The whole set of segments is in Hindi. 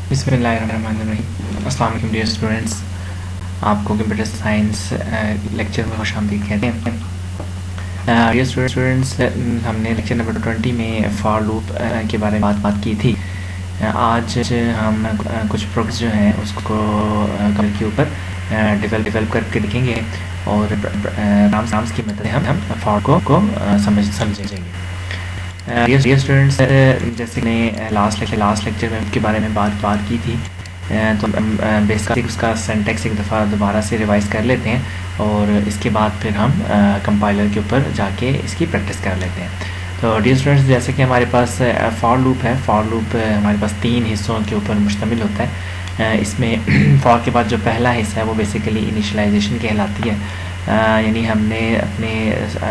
बिस्मिल्लाहिर्रहमानिर्रहीम। अस्सलाम वालेकुम डियर स्टूडेंट्स, आपको कंप्यूटर साइंस लेक्चर में खुशामदीद कहते हैं। डियर स्टूडेंट्स, हमने लेक्चर नंबर 20 में फॉर लूप के बारे में बात की थी। आज हम कुछ प्रोग्राम्स जो हैं उसको कल के ऊपर डेवलप करके देखेंगे और प्रोग्राम्स की मदद से हम फॉर को समझेंगे। डियर स्टूडेंट्स, जैसे मैंने लास्ट लेक्चर में उसके बारे में बात की थी, तो बेसिक उसका सिंटैक्स एक दफ़ा दोबारा से रिवाइज़ कर लेते हैं और इसके बाद फिर हम कंपाइलर के ऊपर जाके इसकी प्रैक्टिस कर लेते हैं। तो डियर स्टूडेंट्स, जैसे कि हमारे पास फॉर लूप है, फॉर लूप हमारे पास 3 हिस्सों के ऊपर मुश्तमिल होता है। इसमें फॉर के बाद जो पहला हिस्सा है वो बेसिकली इनिशियलाइजेशन कहलाती है। यानी हमने अपने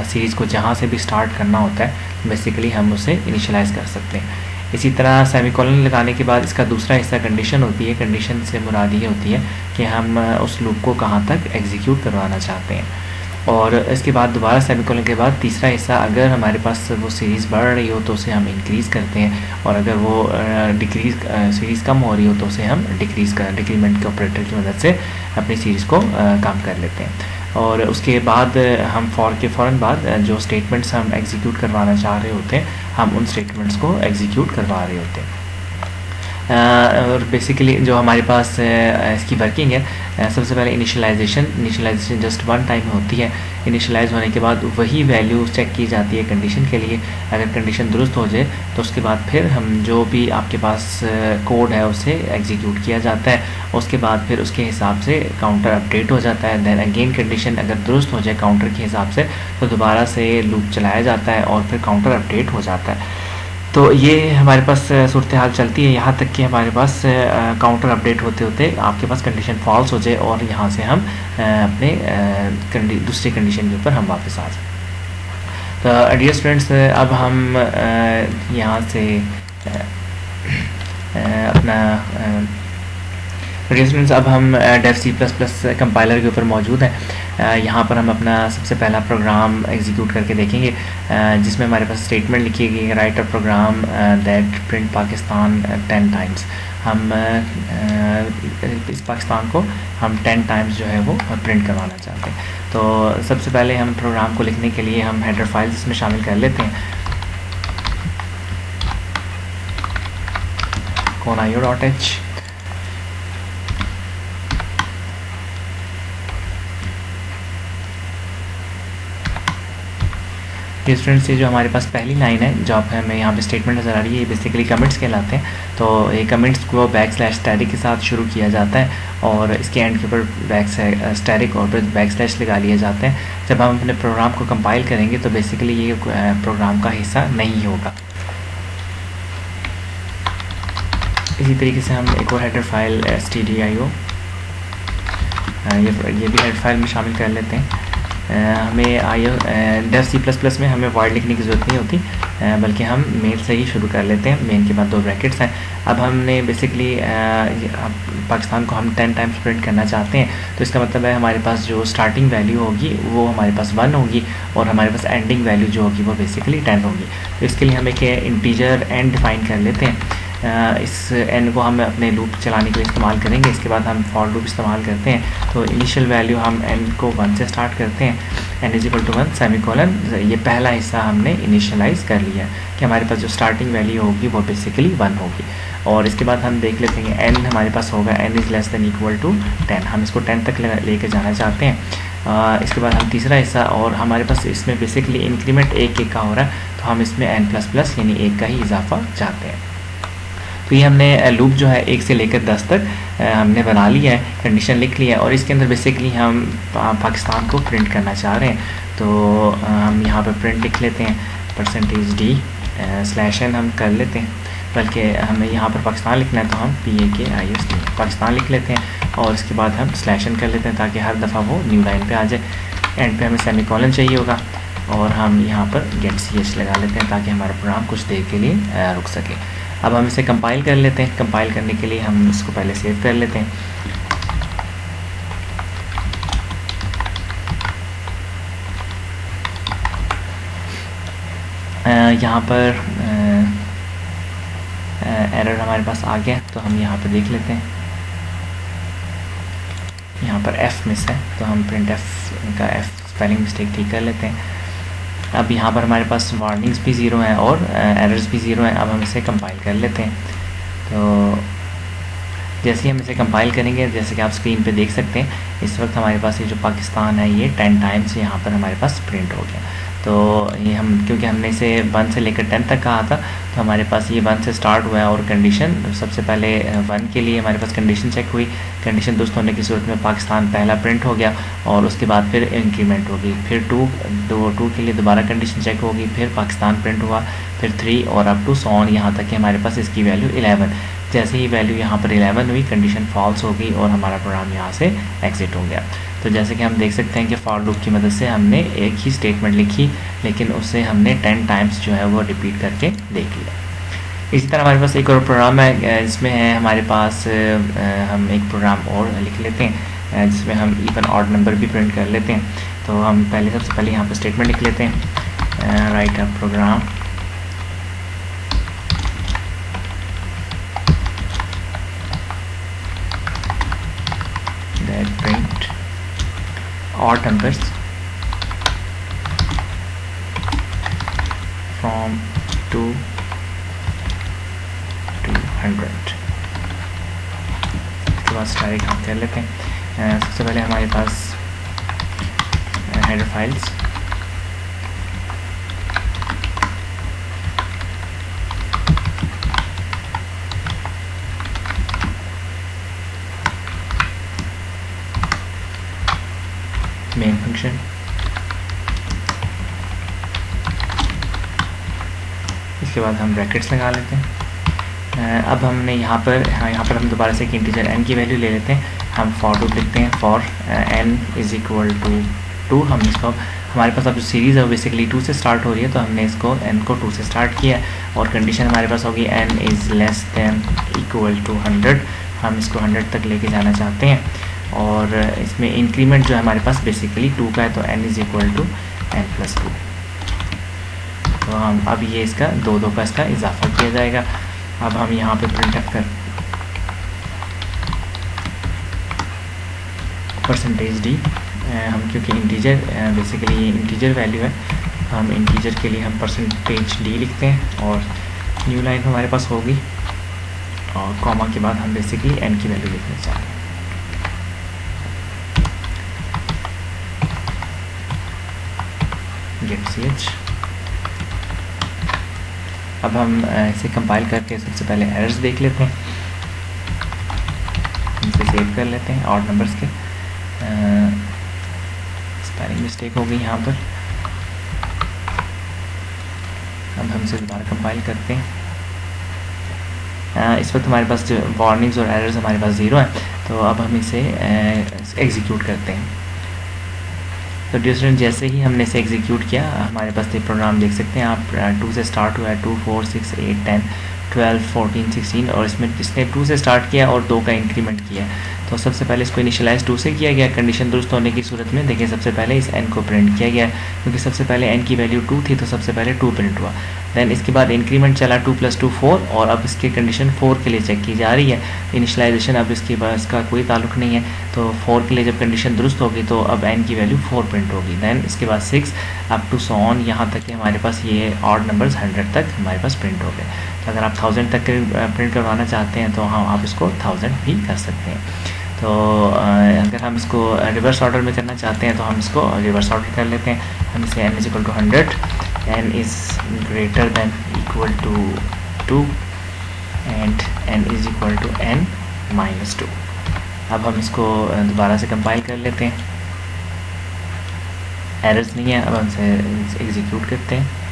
सीरीज़ को जहाँ से भी स्टार्ट करना होता है बेसिकली हम उसे इनिशियलाइज़ कर सकते हैं। इसी तरह सेमीकोलन लगाने के बाद इसका दूसरा हिस्सा कंडीशन होती है। कंडीशन से मुराद ये होती है कि हम उस लूप को कहाँ तक एग्जीक्यूट करवाना चाहते हैं। और इसके बाद दोबारा सेमीकोलन के बाद तीसरा हिस्सा, अगर हमारे पास वो सीरीज़ बढ़ रही हो तो उसे हम इंक्रीज़ करते हैं, और अगर वो सीरीज़ कम हो रही हो तो उसे हम डिक्रीमेंट के ऑपरेटर की मदद से अपनी सीरीज़ को कम कर लेते हैं। और उसके बाद हम फॉर के फ़ौरन बाद जो स्टेटमेंट्स हम एग्जीक्यूट करवाना चाह रहे होते हैं हम उन स्टेटमेंट्स को एग्जीक्यूट करवा रहे होते हैं। और बेसिकली जो हमारे पास इसकी वर्किंग है, सबसे पहले इनिशियलाइजेशन जस्ट वन टाइम होती है। इनिशियलाइज होने के बाद वही वैल्यू चेक की जाती है कंडीशन के लिए। अगर कंडीशन दुरुस्त हो जाए तो उसके बाद फिर हम जो भी आपके पास कोड है उसे एग्जीक्यूट किया जाता है। उसके बाद फिर उसके हिसाब से काउंटर अपडेट हो जाता है। दैन अगेन कंडीशन अगर दुरुस्त हो जाए काउंटर के हिसाब से तो दोबारा से लूप चलाया जाता है और फिर काउंटर अपडेट हो जाता है। तो ये हमारे पास सूरत हाल चलती है यहाँ तक कि हमारे पास काउंटर अपडेट होते होते आपके पास कंडीशन फॉल्स हो जाए और यहाँ से हम अपने दूसरी कंडीशन के ऊपर हम वापस आ जाए। तो डियर स्टूडेंट्स, अब हम यहाँ से अपना डियर स्टूडेंट्स अब हम डेव C++ कंपाइलर के ऊपर मौजूद हैं। यहाँ पर हम अपना सबसे पहला प्रोग्राम एग्जीक्यूट करके देखेंगे, जिसमें हमारे पास स्टेटमेंट लिखी गई है, write a program that print Pakistan 10 times. हम इस पाकिस्तान को हम 10 टाइम्स जो है वो प्रिंट करवाना चाहते हैं। तो सबसे पहले हम प्रोग्राम को लिखने के लिए हम हेडर फाइल्स इसमें शामिल कर लेते हैं। .io.h स्टूडेंट्स, ये जो हमारे पास पहली लाइन है जो आप हमें यहाँ पे स्टेटमेंट नज़र आ रही है, ये बेसिकली कमेंट्स कहलाते हैं। तो ये कमेंट्स को /* के साथ शुरू किया जाता है और इसके एंड के ऊपर * और फिर / लगा लिए जाते हैं। जब हम अपने प्रोग्राम को कंपाइल करेंगे तो बेसिकली ये प्रोग्राम का हिस्सा नहीं होगा। इसी तरीके से हम एक और हेडर फाइल stdio ये भी हेडर फाइल में शामिल कर लेते हैं। हमें डेव C++ में हमें वॉइड लिखने की ज़रूरत नहीं होती, बल्कि हम मेन से ही शुरू कर लेते हैं। मेन के बाद 2 ब्रैकेट्स हैं। अब हमने बेसिकली पाकिस्तान को हम 10 टाइम्स प्रिंट करना चाहते हैं, तो इसका मतलब है हमारे पास जो स्टार्टिंग वैल्यू होगी वो हमारे पास 1 होगी और हमारे पास एंडिंग वैल्यू जो होगी वो बेसिकली 10 होगी। तो इसके लिए हम एक इंटीजर n डिफ़ाइन कर लेते हैं। इस n को हम अपने लूप चलाने के लिए इस्तेमाल करेंगे। इसके बाद हम फॉर लूप इस्तेमाल करते हैं। तो इनिशियल वैल्यू हम n को 1 से स्टार्ट करते हैं। n = 1 सेमीकोलन, ये पहला हिस्सा हमने इनिशियलाइज़ कर लिया कि हमारे पास जो स्टार्टिंग वैल्यू होगी वो बेसिकली 1 होगी। और इसके बाद हम देख लेते हैं n हमारे पास होगा n > 10। हम इसको 10 तक लेके जाना चाहते हैं। इसके बाद हम तीसरा हिस्सा, और हमारे पास इसमें बेसिकली इंक्रीमेंट 1 का हो रहा है, तो हम इसमें n++ यानी 1 का ही इजाफा चाहते हैं। तो ये हमने लूप जो है 1 से लेकर 10 तक हमने बना लिया है, कंडीशन लिख लिया है और इसके अंदर बेसिकली हम पाकिस्तान को प्रिंट करना चाह रहे हैं। तो हम यहाँ पर प्रिंट लिख लेते हैं, %d/n हम कर लेते हैं, बल्कि हमें यहाँ पर पाकिस्तान लिखना है तो हम PAKIST पाकिस्तान लिख लेते हैं और इसके बाद हम /n कर लेते हैं ताकि हर दफ़ा वो न्यू लाइन पे आ जाए। एंड पे हमें सेमीकोलन चाहिए होगा और हम यहाँ पर get लगा लेते हैं ताकि हमारा प्रोग्राम कुछ देर के लिए रुक सके। अब हम इसे कंपाइल कर लेते हैं। कंपाइल करने के लिए हम इसको पहले सेव कर लेते हैं। यहाँ पर एरर हमारे पास आ गया, तो हम यहाँ पर देख लेते हैं। यहाँ पर एफ मिस है, तो हम प्रिंट एफ का एफ स्पेलिंग मिस्टेक ठीक कर लेते हैं। अब यहाँ पर हमारे पास वार्निंग्स भी ज़ीरो हैं और एरर्स भी ज़ीरो हैं। अब हम इसे कंपाइल कर लेते हैं। तो जैसे ही हम इसे कंपाइल करेंगे, जैसे कि आप स्क्रीन पे देख सकते हैं, इस वक्त हमारे पास ये जो पाकिस्तान है ये 10 टाइम्स यहाँ पर हमारे पास प्रिंट हो गया। तो ये हम, क्योंकि हमने इसे 1 से लेकर 10 तक कहा था, तो हमारे पास ये 1 से स्टार्ट हुआ है और कंडीशन सबसे पहले 1 के लिए हमारे पास कंडीशन चेक हुई। कंडीशन दुरुस्त होने की सूरत में पाकिस्तान पहला प्रिंट हो गया और उसके बाद फिर इंक्रीमेंट होगी। फिर 2 के लिए दोबारा कंडीशन चेक होगी, फिर पाकिस्तान प्रिंट हुआ, फिर 3 और अप टू सॉन यहाँ तक कि हमारे पास इसकी वैल्यू 11। जैसे ही वैल्यू यहाँ पर 11 हुई, कंडीशन फॉल्स हो गई और हमारा प्रोग्राम यहाँ से एग्जिट हो गया। तो जैसे कि हम देख सकते हैं कि फॉर लूप की मदद से हमने एक ही स्टेटमेंट लिखी, लेकिन उससे हमने 10 टाइम्स जो है वो रिपीट करके देख लिया। इसी तरह हमारे पास एक और प्रोग्राम है, इसमें है हमारे पास हम एक प्रोग्राम और लिख लेते हैं जिसमें हम इवन ऑड नंबर भी प्रिंट कर लेते हैं। तो हम सबसे पहले यहाँ पर स्टेटमेंट लिख लेते हैं, write a program that print odd numbers from 2 to 100। उसके बाद स्टार्ट हम कर लेते हैं। सबसे पहले हमारे पास हेडर फाइल्स, मेन फंक्शन, इसके बाद हम ब्रैकेट्स लगा लेते हैं। अब हमने यहाँ पर हम दोबारा से एक इंटीजर n की वैल्यू ले लेते हैं। हम फॉर लूप लिखते हैं, for n is equal to 2। हम इसको, हमारे पास अब जो सीरीज़ है वो बेसिकली 2 से स्टार्ट हो रही है, तो हमने इसको n को 2 से स्टार्ट किया और कंडीशन हमारे पास होगी n is less than equal to 100। हम इसको 100 तक लेके जाना चाहते हैं और इसमें इंक्रीमेंट जो है हमारे पास बेसिकली 2 का है, तो n is equal to n+2। तो हम अब ये इसका 2 का इसका इजाफा किया जाएगा। अब हम यहाँ पे प्रिंटफ कर %d, हम क्योंकि इंटीजर बेसिकली ये इंटीजर वैल्यू है, हम इंटीजर के लिए हम %d लिखते हैं और न्यू लाइन हमारे पास होगी और कॉमा के बाद हम बेसिकली n की वैल्यू लिखना चाहते हैं। Get ch। अब हम इसे कंपाइल करके सबसे पहले एरर्स देख लेते हैं, इसे सेव कर लेते हैं। ऑड नंबर्स के स्पेलिंग मिस्टेक हो गई यहाँ पर। अब हम इसे दोबारा कंपाइल करते हैं। इस वक्त हमारे पास जो वार्निंग्स और एरर्स हमारे पास 0 हैं, तो अब हम इसे एग्जीक्यूट करते हैं। तो डियर स्टूडेंट, जैसे ही हमने इसे एग्जीक्यूट किया, हमारे पास ये प्रोग्राम देख सकते हैं आप, 2 से स्टार्ट हुआ है, 2 4 6 8 10 12 14 16 और इसमें इसने 2 से स्टार्ट किया और 2 का इंक्रीमेंट किया। तो सबसे पहले इसको इनिशियलाइज 2 से किया गया। कंडीशन दुरुस्त होने की सूरत में देखिए सबसे पहले इस n को प्रिंट किया गया, क्योंकि सबसे पहले n की वैल्यू 2 थी, तो सबसे पहले 2 प्रिंट हुआ। दैन इसके बाद इंक्रीमेंट चला 2 + 2 4 और अब इसकी कंडीशन 4 के लिए चेक की जा रही है। इनिशियलाइजेशन अब इसके बाद इसका कोई ताल्लुक नहीं है, तो 4 के लिए जब कंडीशन दुरुस्त होगी तो अब n की वैल्यू 4 प्रिंट होगी। दैन इसके बाद 6 अप टू सॉन, यहाँ तक कि हमारे पास ये ऑड नंबर्स 100 तक हमारे पास प्रिंट हो गए। तो अगर आप 1000 तक प्रिंट करवाना चाहते हैं तो हाँ, आप इसको 1000 भी कर सकते हैं। तो अगर हम इसको रिवर्स ऑर्डर में करना चाहते हैं तो हम इसको रिवर्स ऑर्डर कर लेते हैं। हम इसे n is equal to 100, n is greater than equal to 2 and n is equal to n-2। अब हम इसको दोबारा से कंपाइल कर लेते हैं। एरर्स नहीं है, अब हम इसे एग्जीक्यूट करते हैं।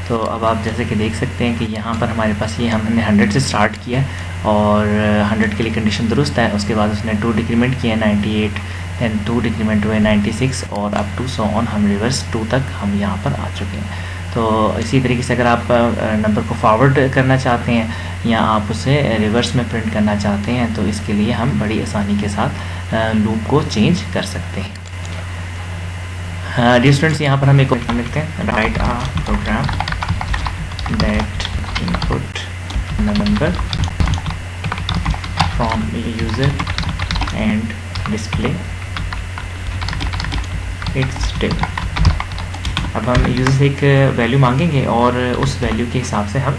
तो अब आप जैसे कि देख सकते हैं कि यहाँ पर हमारे पास ये हमने 100 से स्टार्ट किया और 100 के लिए कंडीशन दुरुस्त है। उसके बाद उसने 2 डिक्रीमेंट किया 98, दैन 2 डिक्रीमेंट हुए 96 और अप टू सो ऑन हम रिवर्स 2 तक हम यहाँ पर आ चुके हैं। तो इसी तरीके से अगर आप नंबर को फॉरवर्ड करना चाहते हैं या आप उसे रिवर्स में प्रिंट करना चाहते हैं, तो इसके लिए हम बड़ी आसानी के साथ लूप को चेंज कर सकते हैं। डियर स्टूडेंट्स, यहाँ पर हम एक और लिखते हैं, write a program that input number from user and display its table। अब हम यूज़र से एक वैल्यू मांगेंगे और उस वैल्यू के हिसाब से हम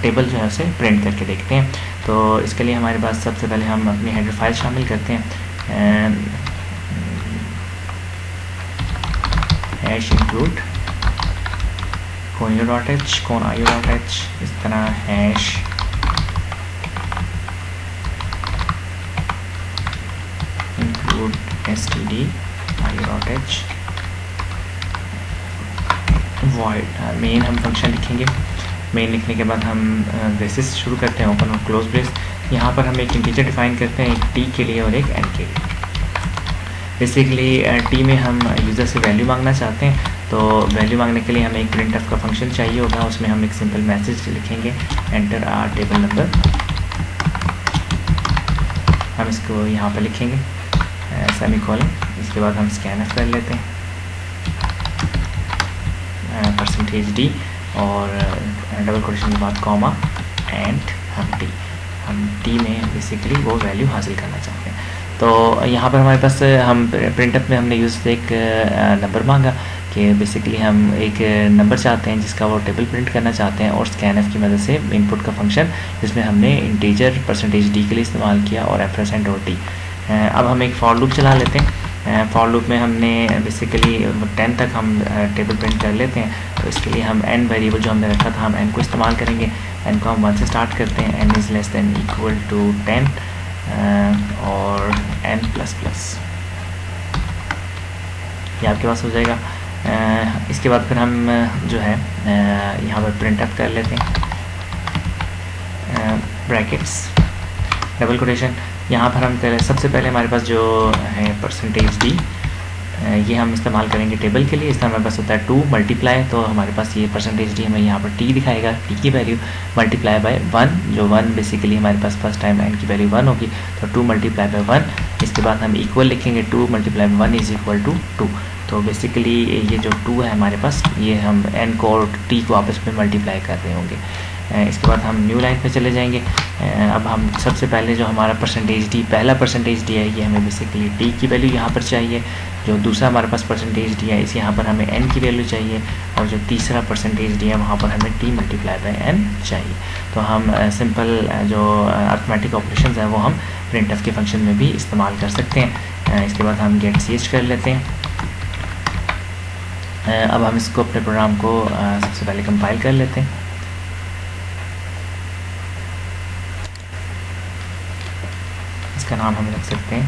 टेबल जो है उसे प्रिंट करके देखते हैं। तो इसके लिए हमारे पास सबसे पहले हम अपनी हेडर फाइल शामिल करते हैं, हैश इंक्लूड conio.h conio.h, इस तरह hash include std io.h void main हम फंक्शन लिखेंगे। मेन लिखने के बाद हम ब्रेसेस शुरू करते हैं, ओपन और क्लोज ब्रेस। यहाँ पर हम एक इंटीजर डिफाइन करते हैं, एक टी के लिए और एक एन के लिए। बेसिकली टी में हम यूज़र से वैल्यू मांगना चाहते हैं, तो वैल्यू मांगने के लिए हमें एक प्रिंटफ का फंक्शन चाहिए होगा। उसमें हम एक सिंपल मैसेज लिखेंगे, एंटर आर टेबल नंबर। हम इसको यहाँ पर लिखेंगे सेमीकोलन। इसके बाद हम स्कैनफ कर लेते हैं %d और डबल कोटेशन के बाद कॉमा एंड हम टी में बेसिकली वो वैल्यू हासिल करना चाहते हैं। तो यहाँ पर हमारे पास हम प्रिंटअप में हमने यूज़ से एक नंबर मांगा कि बेसिकली हम एक नंबर चाहते हैं जिसका वो टेबल प्रिंट करना चाहते हैं, और स्कैनफ की मदद से इनपुट का फंक्शन जिसमें हमने इंटीजर %d के लिए इस्तेमाल किया और एम्परसेंड और टी। अब हम एक फॉर लूप चला लेते हैं। फॉर लूप में हमने बेसिकली 10 तक हम टेबल प्रिंट कर लेते हैं। तो इसके लिए हम n वेरिएबल जो हमने रखा था हम n को इस्तेमाल करेंगे। n को हम 1 से स्टार्ट करते हैं, n is less than equal to 10 और n++, ये आपके पास हो जाएगा। इसके बाद फिर हम जो है यहाँ पर प्रिंट अप कर लेते हैं, ब्रैकेट्स डबल कोटेशन। यहाँ पर हम सबसे पहले हमारे पास जो है %d, ये हम इस्तेमाल करेंगे टेबल के लिए। इस तरह हमारे पास होता है 2 मल्टीप्लाई, तो हमारे पास ये %d हमें यहाँ पर t दिखाएगा, t की वैल्यू मल्टीप्लाई बाय 1, जो 1 बेसिकली हमारे पास फर्स्ट टाइम n की वैल्यू 1 होगी, तो 2 मल्टीप्लाई बाय 1। इसके बाद हम इक्वल लिखेंगे, 2 multiply by 1 is equal to 2। तो बेसिकली ये जो 2 है हमारे पास, ये हम n को और t को आपस में मल्टीप्लाई कर रहे होंगे। इसके बाद हम न्यू लाइन पे चले जाएंगे। अब हम सबसे पहले जो हमारा %d पहला %d है, ये हमें बेसिकली t की वैल्यू यहाँ पर चाहिए। जो दूसरा हमारे पास %d है, इस यहाँ पर हमें n की वैल्यू चाहिए, और जो तीसरा %d है वहाँ पर हमें t मल्टीप्लाई बाय n चाहिए। तो हम सिंपल जो अर्थमेटिक ऑपरेशंस हैं वो हम प्रिंटफ के फंक्शन में भी इस्तेमाल कर सकते हैं। इसके बाद हम गेट ch कर लेते हैं। अब हम इसको अपने प्रोग्राम को सबसे पहले कंपाइल कर लेते हैं। इसका नाम हम रख सकते हैं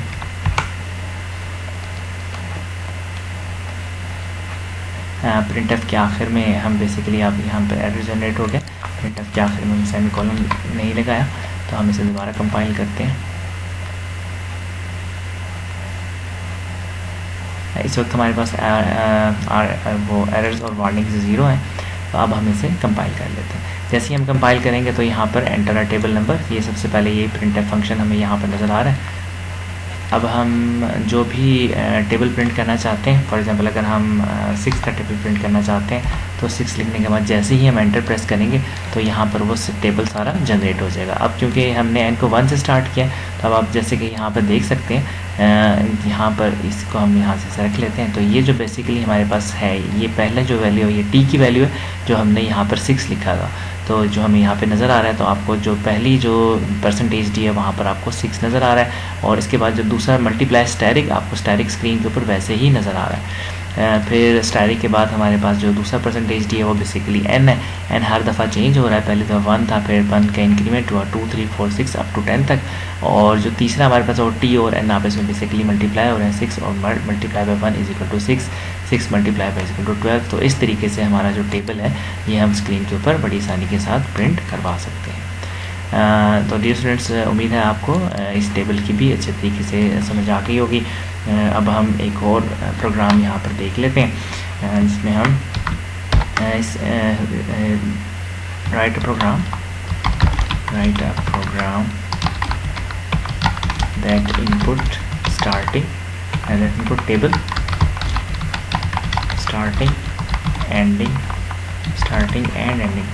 प्रिंटफ के आखिर में हम बेसिकली, अब यहाँ पर एरर जनरेट हो गया, प्रिंटफ के आखिर में हम सेमीकोलन नहीं लगाया, तो हम इसे दोबारा कंपाइल करते हैं। इस वक्त हमारे पास वो एरर्स और वार्निंग्स 0 हैं। तो अब हम इसे कंपाइल कर लेते हैं। जैसे ही हम कंपाइल करेंगे तो यहाँ पर एंटर अ टेबल नंबर, ये सबसे पहले ये प्रिंटफ फंक्शन हमें यहाँ पर नज़र आ रहा है। अब हम जो भी टेबल प्रिंट करना चाहते हैं, फॉर एग्जांपल अगर हम 6 का टेबल प्रिंट करना चाहते हैं, तो 6 लिखने के बाद जैसे ही हम एंटर प्रेस करेंगे तो यहाँ पर वो टेबल सारा जनरेट हो जाएगा। अब क्योंकि हमने n को 1 से स्टार्ट किया, तो अब आप जैसे कि यहाँ पर देख सकते हैं, यहाँ पर इसको हम यहाँ से सेलेक्ट लेते हैं। तो ये जो बेसिकली हमारे पास है, ये पहले जो वैल्यू है ये t की वैल्यू है, जो हमने यहाँ पर 6 लिखा था। तो जो हमें यहाँ पे नज़र आ रहा है, तो आपको जो पहली जो %d है वहाँ पर आपको 6 नज़र आ रहा है, और इसके बाद जो दूसरा मल्टीप्लाई स्टैरिक, आपको स्टैरिक स्क्रीन के ऊपर वैसे ही नज़र आ रहा है। फिर स्टैरिक के बाद हमारे पास जो दूसरा %d है वो बेसिकली n है। n हर दफ़ा चेंज हो रहा है, पहले दफ़ा 1 था, फिर 1 का इंक्रीमेंट हुआ 2 3 4 6 अप टू 10 तक, और जो तीसरा हमारे पास और t और n आपस में बेसिकली मल्टीप्लाई हो रहे हैं। 6 और multiply by 1 is equal to 6, 6 multiply by is equal to 12। तो इस तरीके से हमारा जो टेबल है ये हम स्क्रीन के ऊपर बड़ी आसानी के साथ प्रिंट करवा सकते हैं। तो डियर स्टूडेंट्स, उम्मीद है आपको इस टेबल की भी अच्छे तरीके से समझ आ गई होगी। अब हम एक और प्रोग्राम यहाँ पर देख लेते हैं, जिसमें हम इस write a program that input starting table starting and ending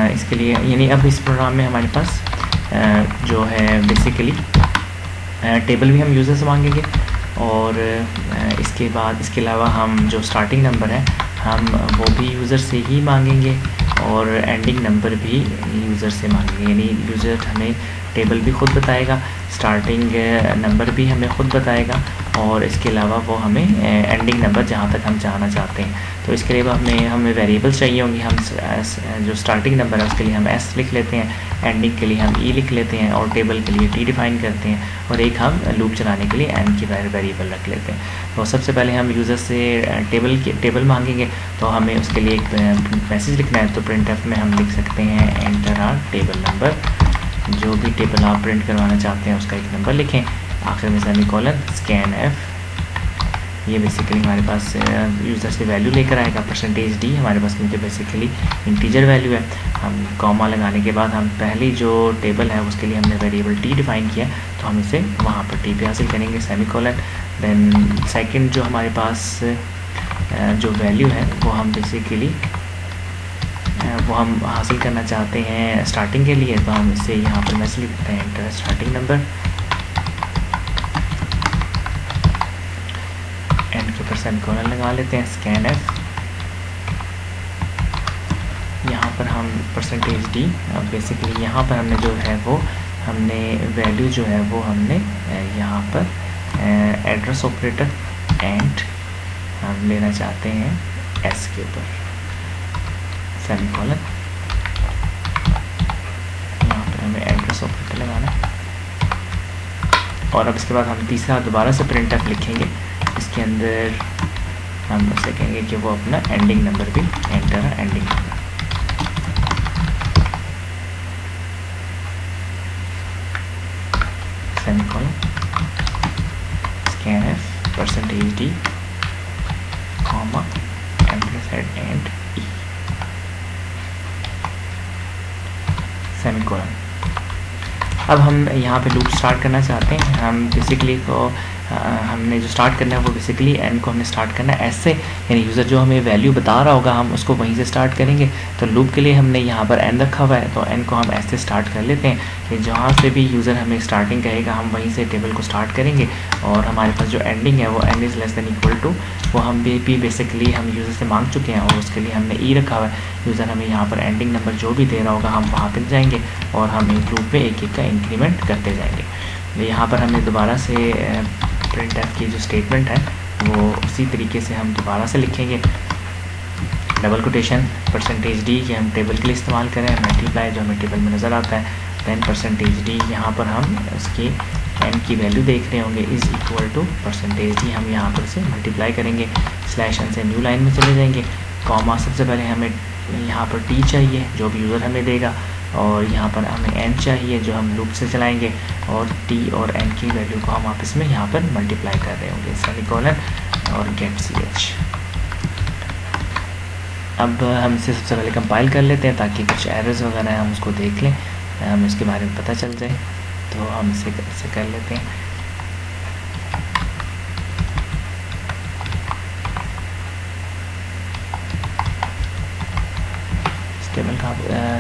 इसके लिए यानी अब इस प्रोग्राम में हमारे पास जो है बेसिकली टेबल भी हम यूज़र से मांगेंगे, और इसके बाद इसके अलावा हम जो स्टार्टिंग नंबर है हम वो भी यूज़र से ही मांगेंगे, और एंडिंग नंबर भी यूज़र से मांगेंगे। यानी यूज़र हमें टेबल भी खुद बताएगा, स्टार्टिंग नंबर भी हमें खुद बताएगा, और इसके अलावा वो हमें एंडिंग नंबर जहाँ तक हम जाना चाहते हैं। तो इसके लिए हमें वेरिएबल्स चाहिए होंगी। हम जो स्टार्टिंग नंबर है उसके लिए हम s लिख लेते हैं, एंडिंग के लिए हम e लिख लेते हैं, और टेबल के लिए t डिफाइन करते हैं, और एक हम लूप चलाने के लिए n की वेरिएबल रख लेते हैं। तो सबसे पहले हम यूज़र से टेबल मांगेंगे, तो हमें उसके लिए एक मैसेज लिखना है। तो printf में हम लिख सकते हैं एंटर आर टेबल नंबर, जो भी टेबल आप प्रिंट करवाना चाहते हैं उसका एक नंबर लिखें, आखिर में सेमीकोलन स्कैन f। ये बेसिकली हमारे पास यूज़र से वैल्यू लेकर आएगा %d हमारे पास, क्योंकि बेसिकली इंटीजर वैल्यू है। हम कॉमा लगाने के बाद हम पहली जो टेबल है उसके लिए हमने वेरिएबल t डिफाइन किया, तो हम इसे वहाँ पर t पे हासिल करेंगे, सेमीकोलन। देन सेकंड जो हमारे पास जो वैल्यू है वो हम बेसिकली वो हम हासिल करना चाहते हैं स्टार्टिंग के लिए, तो हम इसे यहाँ पर मैसेज लिखते हैं एंटर स्टार्टिंग नंबर, एंड के ऊपर सेमीकोलन लगा लेते हैं, स्कैन f। यहाँ पर हम %d बेसिकली यहाँ पर हमने जो है वो हमने वैल्यू जो है वो हमने यहाँ पर एड्रेस ऑपरेटर एंड हम लेना चाहते हैं s के ऊपर, सेमीकोलन। यहाँ पर हमें एड्रेस ऑपरेटर लगाना है, और अब इसके बाद हम तीसरा दोबारा से printf लिखेंगे। इसके अंदर हम उसे कहेंगे कि वो अपना एंडिंग नंबर भी enter ending number, semicolon scan f %d comma amplified and e, semicolon. अब हम यहाँ पे लूप स्टार्ट करना चाहते हैं। हम बेसिकली को हमने जो स्टार्ट करना है वो बेसिकली n को हमने स्टार्ट करना है s से, यानी यूज़र जो हमें वैल्यू बता रहा होगा हम उसको वहीं से स्टार्ट करेंगे। तो लूप के लिए हमने यहाँ पर n रखा हुआ है, तो n को हम s से स्टार्ट कर लेते हैं कि जहाँ से भी यूज़र हमें स्टार्टिंग कहेगा हम वहीं से टेबल को स्टार्ट करेंगे, और हमारे पास जो एंडिंग है वो n is less than equal to, वो हम भी बेसिकली हम यूज़र से मांग चुके हैं, और उसके लिए हमने e रखा हुआ है। यूज़र हमें यहाँ पर एंडिंग नंबर जो भी दे रहा होगा हम वहाँ तक जाएंगे, और हम एक लूप में एक एक का इंक्रीमेंट करते जाएंगे। यहाँ पर हमने दोबारा से printf की जो स्टेटमेंट है वो उसी तरीके से हम दोबारा से लिखेंगे, डबल कोटेशन %d कि हम टेबल के लिए इस्तेमाल करें, मल्टीप्लाई जो हमें टेबल में नज़र आता है, दैन %d यहाँ पर हम उसकी n की वैल्यू देख रहे होंगे इज़ इक्वल टू %d, हम यहाँ पर से मल्टीप्लाई करेंगे, /n से न्यू लाइन में चले जाएंगे, कॉमा सबसे पहले हमें यहाँ पर t चाहिए जो भी यूज़र हमें देगा, और यहाँ पर हमें n चाहिए जो हम लूप से चलाएंगे, और t और n की वैल्यू को हम आपस में यहाँ पर मल्टीप्लाई कर रहे होंगे, सेमीकोलन और गेट ch। अब हम इसे सबसे पहले कंपाइल कर लेते हैं ताकि कुछ एरर्स वगैरह हैं हम उसको देख लें, हम इसके बारे में पता चल जाए। तो हम इसे कर लेते हैं। टेबल का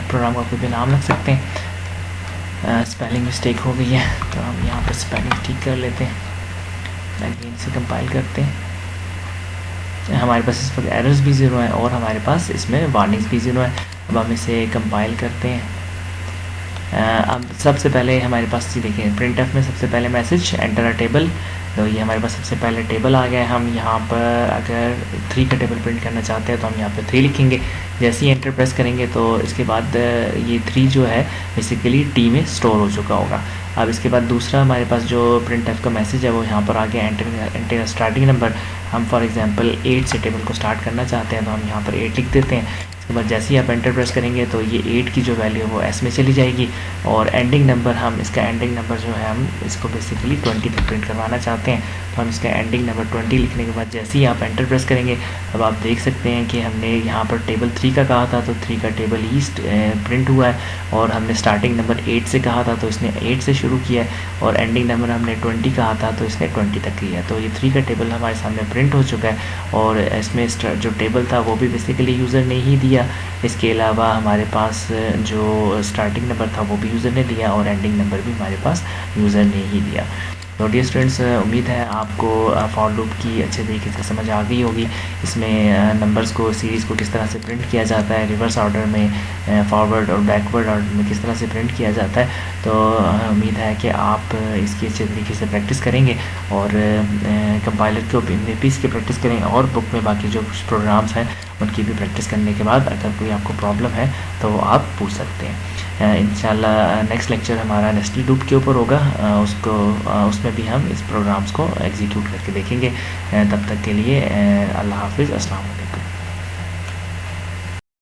प्रोग्राम का कोई भी नाम रख सकते हैं। स्पेलिंग मिस्टेक हो गई है तो हम यहाँ पर स्पेलिंग ठीक कर लेते हैं, अगेन से कंपाइल करते हैं। हमारे पास इस वक्त एरर्स भी ज़ीरो है और हमारे पास इसमें वार्निंग्स भी ज़ीरो है। अब हम इसे कंपाइल करते हैं। अब सबसे पहले हमारे पास जी देखिए printf में सबसे पहले मैसेज एंटर अ टेबल, तो ये हमारे पास सबसे पहले टेबल आ गया है। हम यहाँ पर अगर 3 का टेबल प्रिंट करना चाहते हैं तो हम यहाँ पर 3 लिखेंगे। जैसे ही एंटर प्रेस करेंगे तो इसके बाद ये 3 जो है बेसिकली टी में स्टोर हो चुका होगा। अब इसके बाद दूसरा हमारे पास जो printf का मैसेज है वो यहाँ पर आ गया एंटर स्टार्टिंग नंबर। हम फॉर एग्जांपल 8 से टेबल को स्टार्ट करना चाहते हैं तो हम यहाँ पर 8 लिख देते हैं। इसके बाद जैसे ही आप एंटर प्रेस करेंगे तो ये 8 की जो वैल्यू है वो एस में चली जाएगी और एंडिंग नंबर हम इसका एंडिंग नंबर जो है हम इसको बेसिकली 20 तक प्रिंट करवाना चाहते हैं। तो हम इसका एंडिंग नंबर 20 लिखने के बाद जैसे ही आप एंटर प्रेस करेंगे अब आप देख सकते हैं कि हमने यहाँ पर टेबल 3 का कहा था तो 3 का टेबल ही प्रिंट हुआ है और हमने स्टार्टिंग नंबर 8 से कहा था तो इसने 8 से शुरू किया है और एंडिंग नंबर हमने 20 कहा था तो इसने 20 तक किया है। तो ये 3 का टेबल हमारे सामने प्रिंट हो चुका है और इसमें जो टेबल था वो भी बेसिकली यूज़र ने ही दिया इसके अलावा हमारे पास जो स्टार्टिंग नंबर था वो भी यूज़र ने दिया और एंडिंग नंबर भी हमारे पास यूज़र ने ही दिया। तो डियर स्टूडेंट्स, उम्मीद है आपको फॉर लूप की अच्छे तरीके से समझ आ गई होगी। इसमें नंबर्स को सीरीज़ को किस तरह से प्रिंट किया जाता है, रिवर्स ऑर्डर में, फॉरवर्ड और बैकवर्ड ऑर्डर में किस तरह से प्रिंट किया जाता है। तो उम्मीद है कि आप इसकी अच्छे तरीके से प्रैक्टिस करेंगे और कंपाइलर के पीस की प्रैक्टिस करेंगे और बुक में बाकी जो प्रोग्राम्स हैं उनकी भी प्रैक्टिस करने के बाद अगर कोई आपको प्रॉब्लम है तो आप पूछ सकते हैं। इंशाल्लाह नेक्स्ट लेक्चर हमारा नेस्टेड लूप के ऊपर होगा, उसमें भी हम इस प्रोग्राम्स को एग्जीक्यूट करके देखेंगे। तब तक के लिए अल्लाह हाफिज़, अस्सलाम वालेकुम।